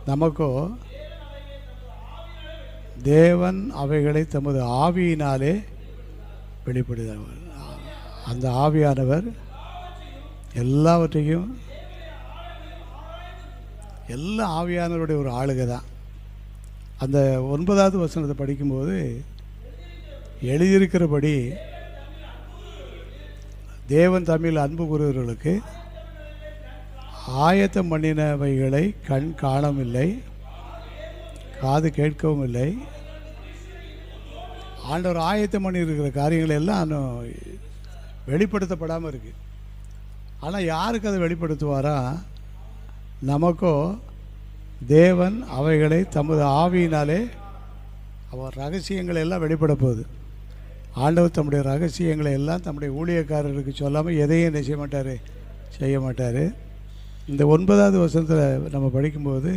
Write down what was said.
நமக்கோ தேவன் அவைகளை தமது ஆவியினாலே வெளிப்படுகிறார். அந்த ஆவியானவர் எல்லாவற்றையும், எல்லா ஆவியானவருடைய ஒரு ஆளுகை தான். அந்த 9வது வசனத்தை படிக்கும்போது எழுதியிருக்கிறபடி தேவன் தம்மில் அன்பு கூறுகிறவர்களுக்கு ஆயத்தம் பண்ணினவைகளை கண் காணவில்லை, காது கேட்கவும் இல்லை. ஆண்டவர் ஆயத்தம் பண்ணியிருக்கிற காரியங்கள் எல்லாம் இன்னும் வெளிப்படுத்தப்படாமல் இருக்குது. ஆனால் யாருக்கு அதை வெளிப்படுத்துவாரா? நமக்கோ தேவன் அவைகளை தமது ஆவியினாலே அவர் ரகசியங்களை எல்லாம் வெளிப்பட போகுது. ஆண்டவர் தம்முடைய ரகசியங்களை எல்லாம் தம்முடைய ஊழியக்காரருக்கு சொல்லாமல் எதையும் என்ன செய்ய மாட்டார். இந்த 9வது வசனத்தில் நம்ம படிக்கும்போது